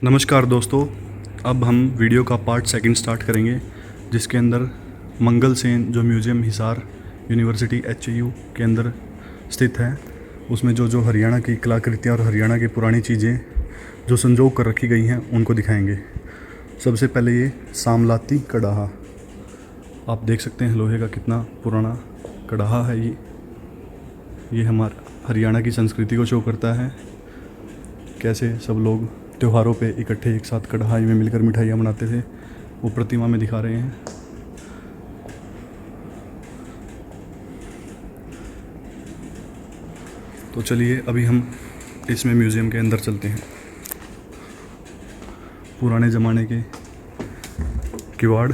नमस्कार दोस्तों, अब हम वीडियो का पार्ट सेकंड स्टार्ट करेंगे, जिसके अंदर मंगल सेन जो म्यूज़ियम हिसार यूनिवर्सिटी HU के अंदर स्थित है, उसमें जो जो हरियाणा की कलाकृतियाँ और हरियाणा की पुरानी चीज़ें जो संजो कर रखी गई हैं उनको दिखाएंगे। सबसे पहले ये सामलाती कड़ाहा, आप देख सकते हैं लोहे का कितना पुराना कड़ाहा है। ये हमारा हरियाणा की संस्कृति को शो करता है, कैसे सब लोग त्योहारों पे इकट्ठे एक साथ कढ़ाई में मिलकर मिठाइयाँ बनाते थे, वो प्रतिमा में दिखा रहे हैं। तो चलिए अभी हम इसमें म्यूज़ियम के अंदर चलते हैं। पुराने ज़माने के किवाड़,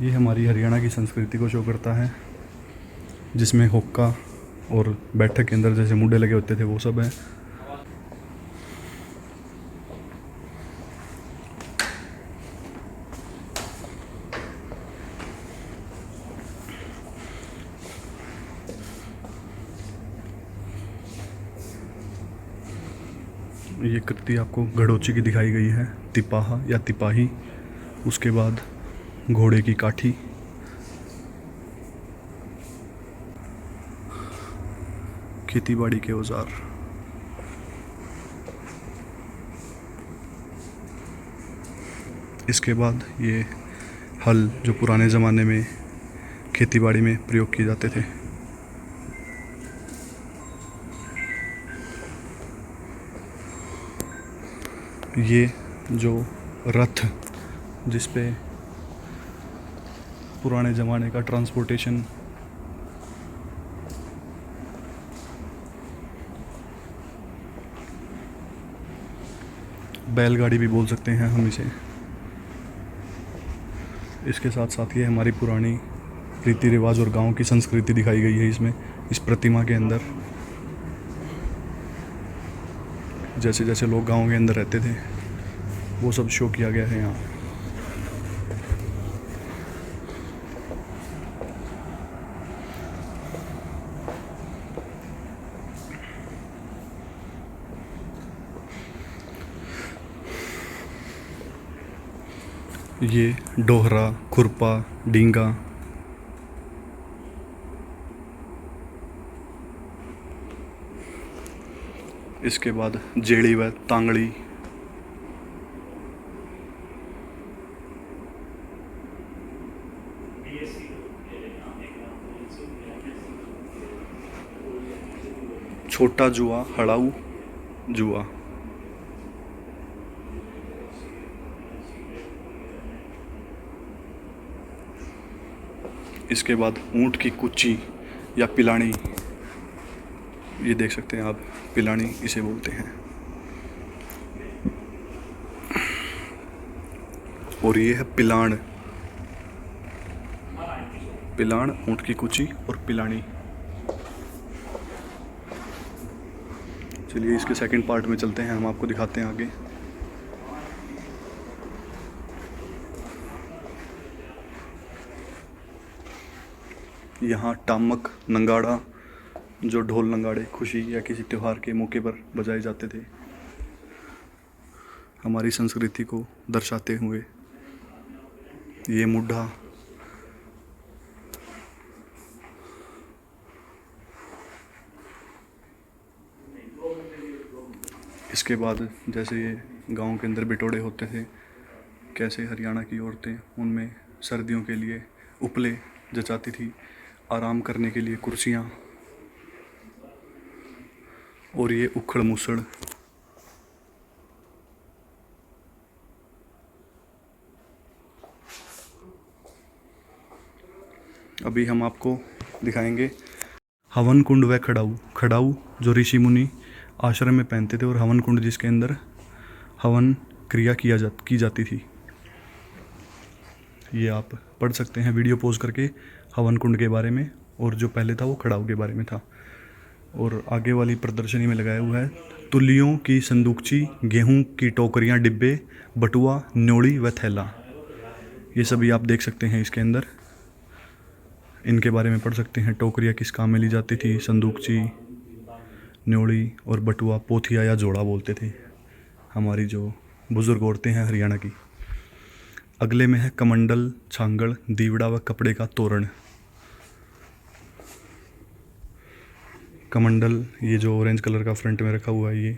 ये हमारी हरियाणा की संस्कृति को शो करता है, जिसमें हुक्का और बैठक के अंदर जैसे मुड्डे लगे होते थे वो सब है। ये कृति आपको घड़ोची की दिखाई गई है, तिपाहा या तिपाही। उसके बाद घोड़े की काठी, खेतीबाड़ी के औजार, इसके बाद ये हल जो पुराने ज़माने में खेतीबाड़ी में प्रयोग किए जाते थे। ये जो रथ जिस पे पुराने ज़माने का ट्रांसपोर्टेशन, बैलगाड़ी भी बोल सकते हैं हम इसे। इसके साथ साथ ये हमारी पुरानी रीति रिवाज और गांव की संस्कृति दिखाई गई है इसमें, इस प्रतिमा के अंदर। जैसे जैसे लोग गांव के अंदर रहते थे वो सब शो किया गया है यहाँ। ये डोहरा, खुरपा, डींगा, इसके बाद जेड़ी व तांगड़ी, छोटा जुआ, हड़ाऊ जुआ, इसके बाद ऊंट की कुच्ची या पिलानी, ये देख सकते हैं आप, पिलानी इसे बोलते हैं। और ये है पिलाण, पिलाण, ऊंट की कुची और पिलानी। चलिए इसके सेकंड पार्ट में चलते हैं, हम आपको दिखाते हैं आगे। यहाँ टामक, नंगाड़ा, जो ढोल नंगाड़े खुशी या किसी त्यौहार के मौके पर बजाए जाते थे, हमारी संस्कृति को दर्शाते हुए। ये मुड्ढा, इसके बाद जैसे ये गांव के अंदर बिटोड़े होते थे, कैसे हरियाणा की औरतें उनमें सर्दियों के लिए उपले जचाती थी, आराम करने के लिए कुर्सियाँ। और ये उखड़ मुसड़, अभी हम आपको दिखाएंगे हवन कुंड व खड़ाऊ। खड़ाऊ जो ऋषि मुनि आश्रम में पहनते थे, और हवन कुंड जिसके अंदर हवन क्रिया की जाती थी। ये आप पढ़ सकते हैं वीडियो पॉज करके हवन कुंड के बारे में, और जो पहले था वो खड़ाऊ के बारे में था। और आगे वाली प्रदर्शनी में लगाया हुआ है तुलियों की संदूकची, गेहूं की टोकरियां, डिब्बे, बटुआ, न्योड़ी व थैला। ये सभी आप देख सकते हैं इसके अंदर, इनके बारे में पढ़ सकते हैं। टोकरियां किस काम में ली जाती थी, संदूकची, न्योड़ी और बटुआ, पोथिया या जोड़ा बोलते थे हमारी जो बुज़ुर्ग औरतें हैं हरियाणा की। अगले में है कमंडल, छांगड़, दीवड़ा व कपड़े का तोरण। कमंडल, ये जो ऑरेंज कलर का फ्रंट में रखा हुआ है, ये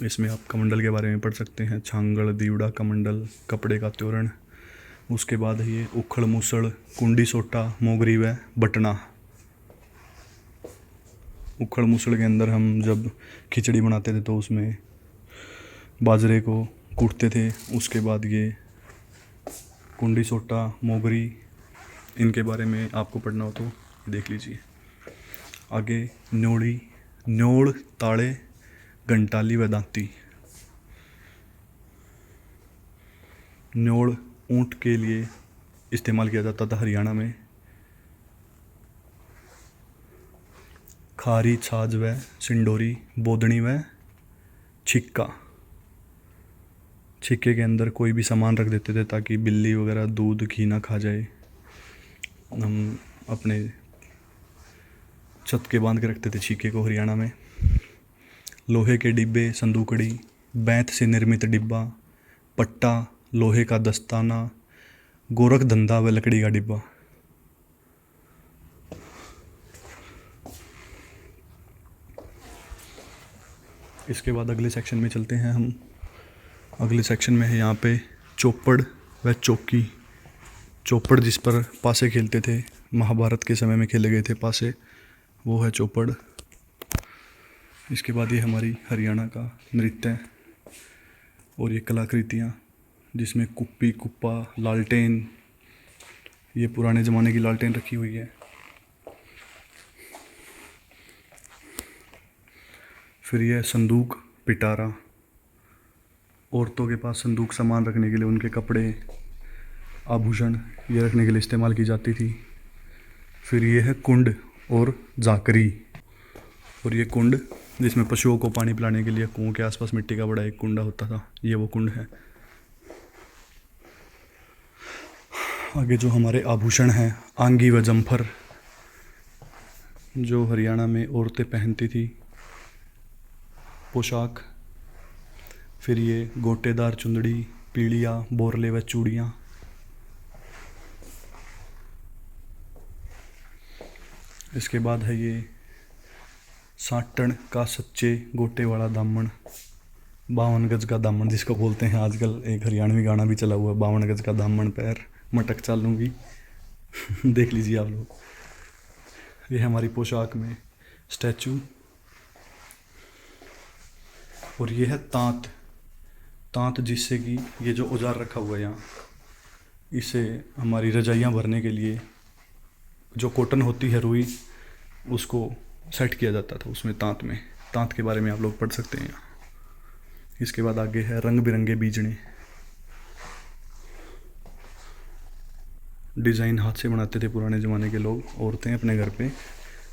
इसमें आप कमंडल के बारे में पढ़ सकते हैं। छांगड़, दीवड़ा, कमंडल, कपड़े का तोरण। उसके बाद है ये उखड़ मूसड़, कुंडी सोटा, मोगरी व बटना। उखड़ मूसड़ के अंदर हम जब खिचड़ी बनाते थे तो उसमें बाजरे को कूटते थे। उसके बाद ये कुंडी सोटा, मोगरी, इनके बारे में आपको पढ़ना हो तो देख लीजिए। आगे न्योड़ी, न्योड़, ताड़े, घंटाली व दांती। न्योड़ ऊँट के लिए इस्तेमाल किया जाता था हरियाणा में। खारी, छाछ व सिंडोरी, बोदनी व छिक्का। छिक्के के अंदर कोई भी सामान रख देते थे ताकि बिल्ली वगैरह दूध घी ना खा जाए। हम अपने छत के बांध के रखते थे छिक्के को हरियाणा में। लोहे के डिब्बे, संदूकड़ी, बैंत से निर्मित डिब्बा, पट्टा, लोहे का दस्ताना, गोरख धंधा व लकड़ी का डिब्बा। इसके बाद अगले सेक्शन में चलते हैं हम। अगले सेक्शन में है यहाँ पे चौपड़ व चौकी। चौपड़ जिस पर पासे खेलते थे, महाभारत के समय में खेले गए थे पासे, वो है चौपड़। इसके बाद ये हमारी हरियाणा का नृत्य और ये कलाकृतियाँ, जिसमें कुप्पी, कुप्पा, लालटेन, ये पुराने ज़माने की लालटेन रखी हुई है। फिर यह संदूक, पिटारा, औरतों के पास संदूक सामान रखने के लिए, उनके कपड़े, आभूषण ये रखने के लिए इस्तेमाल की जाती थी। फिर ये है कुंड और जाकरी, और ये कुंड जिसमें पशुओं को पानी पिलाने के लिए कुओं के आसपास मिट्टी का बड़ा एक कुंडा होता था, ये वो कुंड है। आगे जो हमारे आभूषण हैं, आंगी व जम्फर, जो हरियाणा में औरतें पहनती थी पोशाक। फिर ये गोटेदार चुंदड़ी, पीड़िया, बोरले व चूड़ियाँ। इसके बाद है ये साटन का सच्चे गोटे वाला दामन, 52 गज का दामन जिसको बोलते हैं। आजकल एक हरियाणवी गाना भी चला हुआ है, 52 गज का दामन पैर मटक चालूंगी। देख लीजिए आप लोग। ये हमारी पोशाक में स्टैचू। और ये है तांत। तांत जिससे कि ये जो औजार रखा हुआ है यहाँ, इसे हमारी रजाइयाँ भरने के लिए जो कॉटन होती है, रुई, उसको सेट किया जाता था उसमें, तांत में। तांत के बारे में आप लोग पढ़ सकते हैं। इसके बाद आगे है रंग बिरंगे बीजने। डिज़ाइन हाथ से बनाते थे पुराने ज़माने के लोग, औरतें अपने घर पे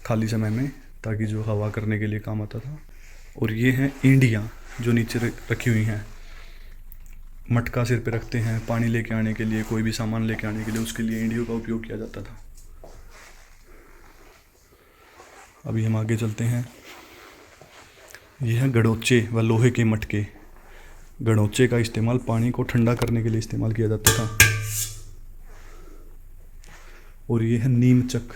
खाली समय में, ताकि जो हवा करने के लिए काम आता था। और ये हैं ईंडियाँ जो नीचे रखी हुई हैं। मटका सिर पे रखते हैं पानी लेके आने के लिए, कोई भी सामान लेके आने के लिए, उसके लिए ईंडियों का उपयोग किया जाता था। अभी हम आगे चलते हैं। यह है गड़ोचे व लोहे के मटके। गड़ोचे का इस्तेमाल पानी को ठंडा करने के लिए इस्तेमाल किया जाता था। और ये है नीमचक।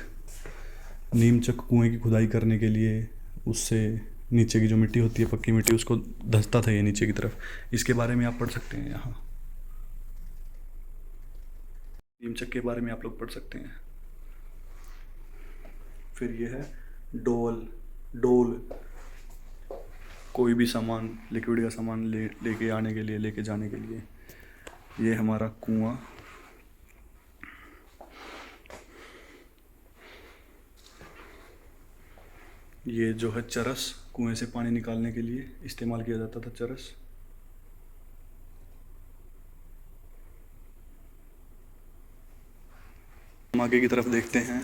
नीमचक कुएं की खुदाई करने के लिए, उससे नीचे की जो मिट्टी होती है, पक्की मिट्टी, उसको धंसता था ये नीचे की तरफ। इसके बारे में आप पढ़ सकते हैं यहाँ। नीमचक के बारे में आप लोग पढ़ सकते हैं। फिर ये है डोल। डोल कोई भी सामान, लिक्विड का सामान लेके आने के लिए, लेके जाने के लिए। ये हमारा कुआं। ये जो है चरस, कुएं से पानी निकालने के लिए इस्तेमाल किया जाता था चरस। हम आगे की तरफ देखते हैं।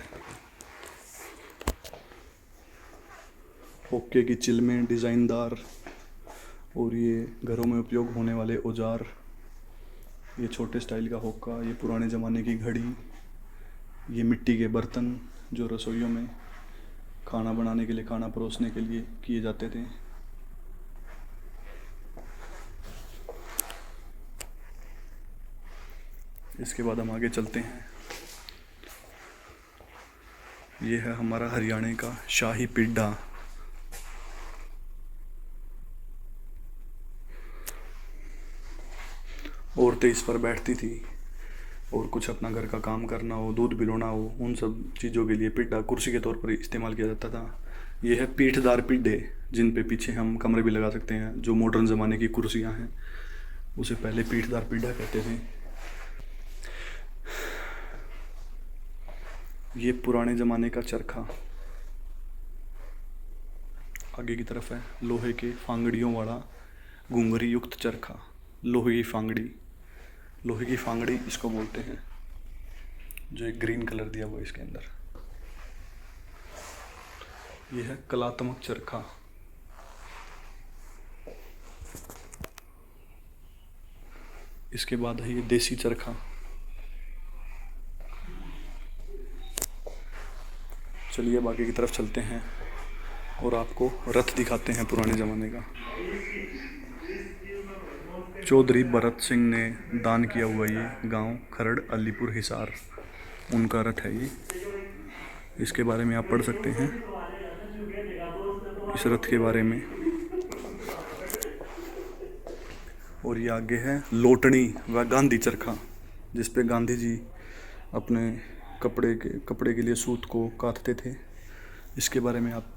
होक्के की चिलमें डिज़ाइनदार, और ये घरों में उपयोग होने वाले औजार। ये छोटे स्टाइल का होक्का, ये पुराने ज़माने की घड़ी, ये मिट्टी के बर्तन, जो रसोइयों में खाना बनाने के लिए, खाना परोसने के लिए किए जाते थे। इसके बाद हम आगे चलते हैं। ये है हमारा हरियाणा का शाही पिड्डा। औरतें इस पर बैठती थी और कुछ अपना घर का काम करना हो, दूध पिलाना हो, उन सब चीज़ों के लिए पिड्डा कुर्सी के तौर पर इस्तेमाल किया जाता था। ये है पीठदार पिड्डे, जिन पे पीछे हम कमरे भी लगा सकते हैं। जो मॉडर्न ज़माने की कुर्सियाँ हैं उसे पहले पीठदार पिड्डा कहते थे। ये पुराने ज़माने का चरखा। आगे की तरफ है लोहे के फांगड़ियों वाला घुंघरी युक्त चरखा। लोहे की फांगड़ी इसको बोलते हैं, जो एक ग्रीन कलर दिया हुआ है इसके अंदर। यह है कलात्मक चरखा। इसके बाद है ये देसी चरखा। चलिए बाकी की तरफ चलते हैं और आपको रथ दिखाते हैं पुराने ज़माने का। चौधरी भरत सिंह ने दान किया हुआ ये गांव खरड़ अलीपुर हिसार, उनका रथ है ये। इसके बारे में आप पढ़ सकते हैं, इस रथ के बारे में। और ये आगे है लोटनी व गांधी चरखा, जिस पे गांधी जी अपने कपड़े के लिए सूत को काटते थे। इसके बारे में आप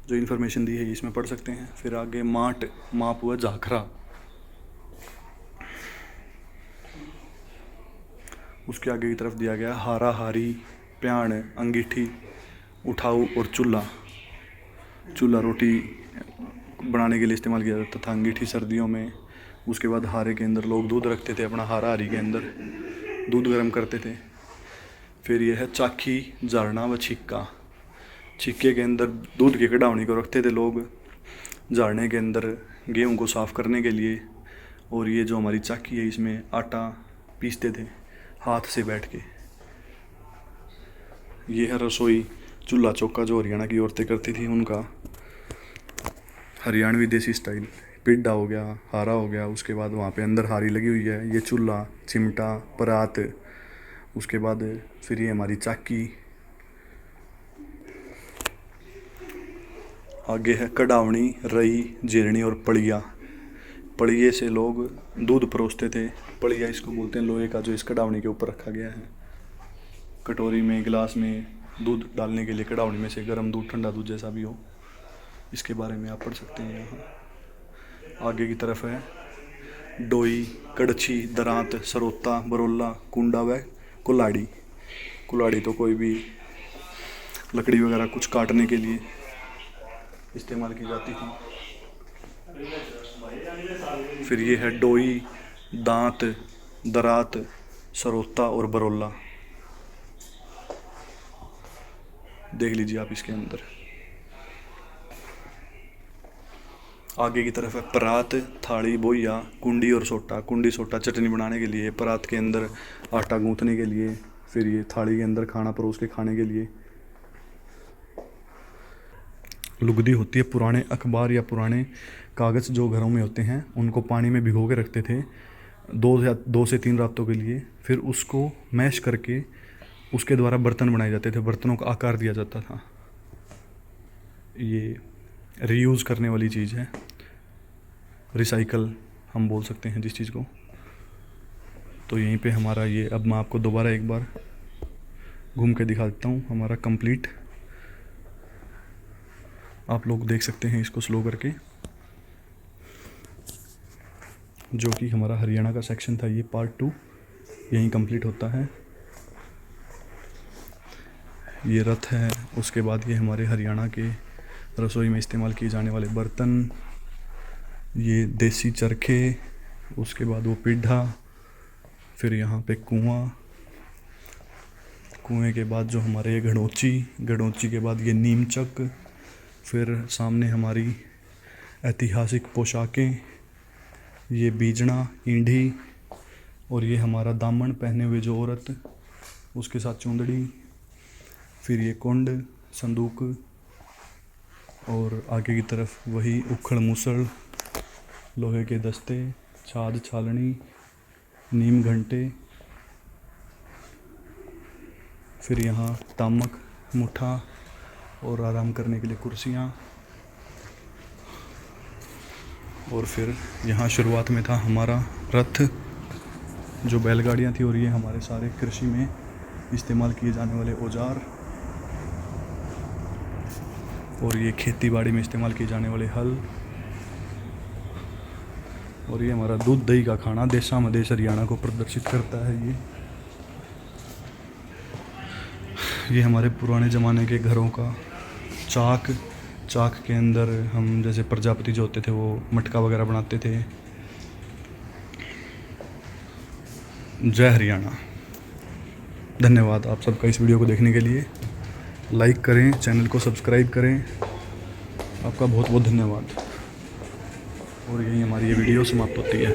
जो इन्फॉर्मेशन दी है इसमें पढ़ सकते हैं। फिर आगे माप व झाखरा। उसके आगे की तरफ दिया गया हारा हारी, प्याण, अंगीठी, उठाऊ और चूल्हा रोटी बनाने के लिए इस्तेमाल किया जाता था। अंगीठी सर्दियों में। उसके बाद हारे के अंदर लोग दूध रखते थे, अपना हारा हारी के अंदर दूध गर्म करते थे। फिर यह है चाकी, झारना व छिक्का। छिक्के के अंदर दूध की कढ़ावनी को रखते थे लोग, झारने के अंदर गेहूं को साफ़ करने के लिए। और ये जो हमारी चाकी है इसमें आटा पीसते थे हाथ से बैठ के। ये है रसोई, चूल्हा चौका, जो हरियाणा की औरतें करती थी उनका हरियाणवी देसी स्टाइल। पिड्डा हो गया, हारा हो गया, उसके बाद वहाँ पे अंदर हारी लगी हुई है। ये चूल्हा, चिमटा, परात। उसके बाद फिर ये हमारी चाकी। आगे है कढ़ावनी, रई, जेरनी और पड़िया। पड़िए से लोग दूध परोसते थे। पड़िया इसको बोलते हैं लोहे का, जो इस कढ़ावनी के ऊपर रखा गया है। कटोरी में, गिलास में दूध डालने के लिए कढ़ावनी में से गर्म दूध, ठंडा दूध, जैसा भी हो। इसके बारे में आप पढ़ सकते हैं यहाँ। आगे की तरफ है डोई, कड़छी, दरांत, सरोता, बरोला, कुंडा व कुल्हाड़ी। कुल्हाड़ी तो कोई भी लकड़ी वगैरह कुछ काटने के लिए इस्तेमाल की जाती थी। फिर ये है डोई, दांत, दरात, सरोता और बरोला। देख लीजिए आप इसके अंदर। आगे की तरफ है परात, थाली, बोइया, कुंडी और सोटा। कुंडी सोटा चटनी बनाने के लिए, परात के अंदर आटा गूंथने के लिए, फिर ये थाली के अंदर खाना परोस के खाने के लिए। लुगदी होती है, पुराने अखबार या पुराने कागज़ जो घरों में होते हैं उनको पानी में भिगो के रखते थे 2 से 3 रातों के लिए। फिर उसको मैश करके उसके द्वारा बर्तन बनाए जाते थे, बर्तनों का आकार दिया जाता था। ये रीयूज़ करने वाली चीज़ है, रिसाइकल हम बोल सकते हैं जिस चीज़ को। तो यहीं पे हमारा ये, अब मैं आपको दोबारा एक बार घूम के दिखा देता हूँ हमारा कंप्लीट। आप लोग देख सकते हैं इसको स्लो करके, जो कि हमारा हरियाणा का सेक्शन था। ये पार्ट 2 यहीं कंप्लीट होता है। ये रथ है, उसके बाद ये हमारे हरियाणा के रसोई में इस्तेमाल किए जाने वाले बर्तन, ये देसी चरखे, उसके बाद वो पिड्ढा, फिर यहाँ पे कुआं, कुएं के बाद जो हमारे ये घड़ोची के बाद ये नीमचक, फिर सामने हमारी ऐतिहासिक पोशाकें, ये बीजना, ईंढी, और ये हमारा दामन पहने हुए जो औरत, उसके साथ चुंदड़ी, फिर ये कुंड, संदूक, और आगे की तरफ वही उखड़ मूसल, लोहे के दस्ते, छाद छालनी, नीम घंटे, फिर यहाँ तामक, मुठा और आराम करने के लिए कुर्सियाँ। और फिर यहाँ शुरुआत में था हमारा रथ, जो बैलगाड़ियाँ थी, और ये हमारे सारे कृषि में इस्तेमाल किए जाने वाले औजार, और ये खेती बाड़ी में इस्तेमाल किए जाने वाले हल, और ये हमारा दूध दही का खाना देशा मदेश हरियाणा को प्रदर्शित करता है। ये हमारे पुराने ज़माने के घरों का चाक, चाक के अंदर हम जैसे प्रजापति जो होते थे वो मटका वगैरह बनाते थे। जय हरियाणा। धन्यवाद आप सबका इस वीडियो को देखने के लिए। लाइक करें, चैनल को सब्सक्राइब करें। आपका बहुत बहुत धन्यवाद। और यही हमारी ये वीडियो समाप्त होती है।